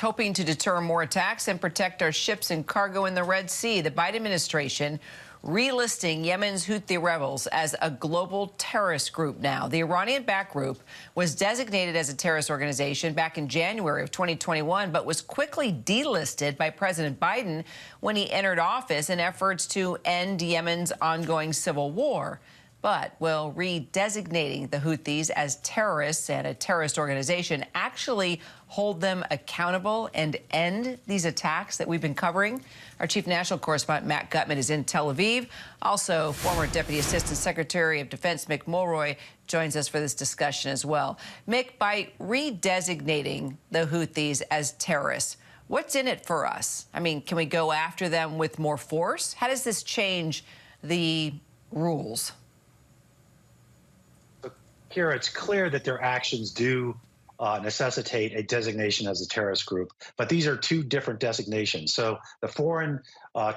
Hoping to deter more attacks and protect our ships and cargo in the Red Sea. The Biden administration relisting Yemen's Houthi rebels as a global terrorist group now. The Iranian-backed group was designated as a terrorist organization back in January of 2021, but was quickly delisted by President Biden when he entered office in efforts to end Yemen's ongoing civil war. But will redesignating the Houthis as terrorists and a terrorist organization actually hold them accountable and end these attacks that we've been covering? Our chief national correspondent, Matt Gutman, is in Tel Aviv. Also, former Deputy Assistant Secretary of Defense Mick Mulroy joins us for this discussion as well. Mick, by redesignating the Houthis as terrorists, what's in it for us? I mean, can we go after them with more force? How does this change the rules? Here, it's clear that their actions do necessitate a designation as a terrorist group, but these are two different designations. So the foreign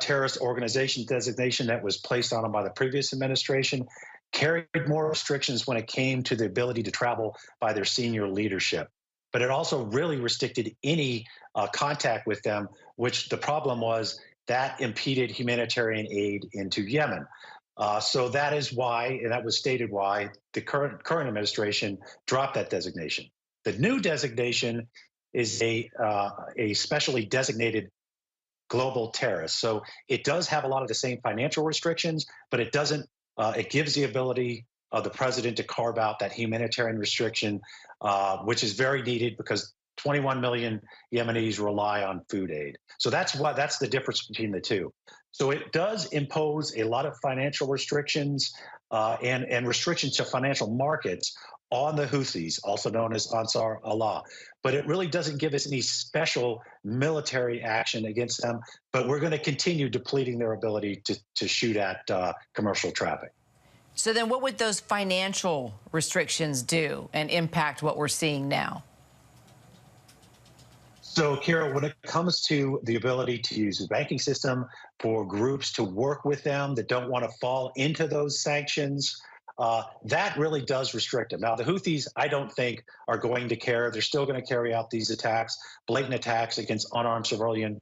terrorist organization designation that was placed on them by the previous administration carried more restrictions when it came to the ability to travel by their senior leadership. But it also really restricted any contact with them, which the problem was that impeded humanitarian aid into Yemen. So that is why, and that was stated why, the current administration dropped that designation. The new designation is a specially designated global terrorist. So it does have a lot of the same financial restrictions, but it doesn't. It gives the ability of the president to carve out that humanitarian restriction, which is very needed because 21 million Yemenis rely on food aid. So that's the difference between the two. So it does impose a lot of financial restrictions and restrictions to financial markets on the Houthis, also known as Ansar Allah. But it really doesn't give us any special military action against them. But we're going to continue depleting their ability to shoot at commercial traffic. So then what would those financial restrictions do and impact what we're seeing now? So, Kira, when it comes to the ability to use the banking system for groups to work with them that don't want to fall into those sanctions, that really does restrict them. Now, the Houthis, I don't think, are going to care. They're still going to carry out these attacks, blatant attacks against unarmed civilian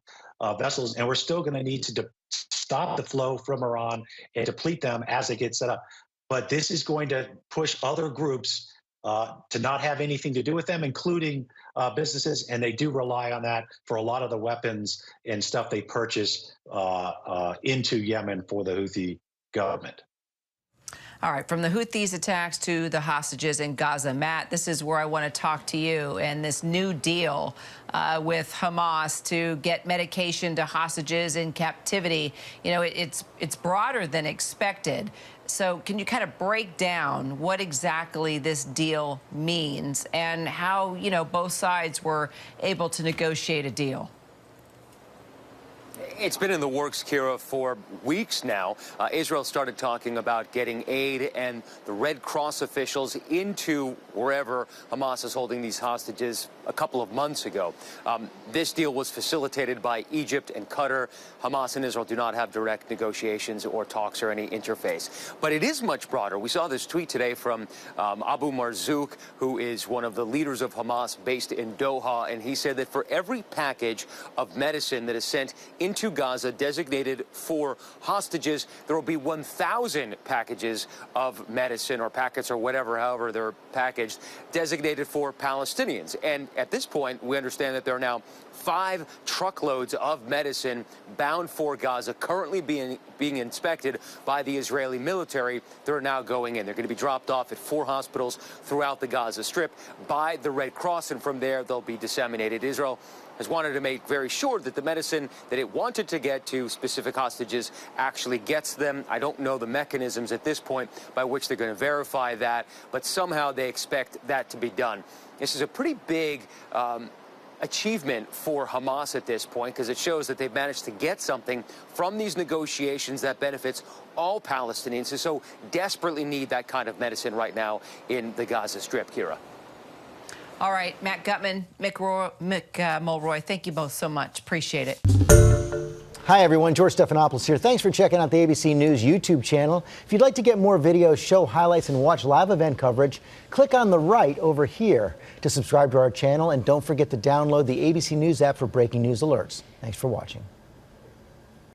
vessels, and we're still going to need to stop the flow from Iran and deplete them as they get set up. But this is going to push other groups to not have anything to do with them, including businesses, and they do rely on that for a lot of the weapons and stuff they purchase into Yemen for the Houthi government. All right, from the Houthis attacks to the hostages in Gaza. Matt, this is where I want to talk to you and this new deal with Hamas to get medication to hostages in captivity. You know, it's broader than expected. So can you kind of break down what exactly this deal means and how, you know, both sides were able to negotiate a deal? It's been in the works, Kira, for weeks now. Israel started talking about getting aid and the Red Cross officials into wherever Hamas is holding these hostages a couple of months ago. This deal was facilitated by Egypt and Qatar. Hamas and Israel do not have direct negotiations or talks or any interface. But it is much broader. We saw this tweet today from Abu Marzouk, who is one of the leaders of Hamas based in Doha, and he said that for every package of medicine that is sent into Gaza designated for hostages, there will be 1,000 packages of medicine or packets or whatever, however they're packaged, designated for Palestinians. And at this point, we understand that there are now 5 truckloads of medicine bound for Gaza currently being inspected by the Israeli military. They're now going in. They're going to be dropped off at 4 hospitals throughout the Gaza Strip by the Red Cross, and from there they'll be disseminated. Israel has wanted to make very sure that the medicine that it wanted to get to specific hostages actually gets them. I don't know the mechanisms at this point by which they're going to verify that, but somehow they expect that to be done. This is a pretty big achievement for Hamas at this point, because it shows that they've managed to get something from these negotiations that benefits all Palestinians who so desperately need that kind of medicine right now in the Gaza Strip, Kira. All right, Matt Gutman, Mick Mulroy, thank you both so much. Appreciate it. Hi, everyone. George Stephanopoulos here. Thanks for checking out the ABC News YouTube channel. If you'd like to get more videos, show highlights, and watch live event coverage, click on the right over here to subscribe to our channel. And don't forget to download the ABC News app for breaking news alerts. Thanks for watching.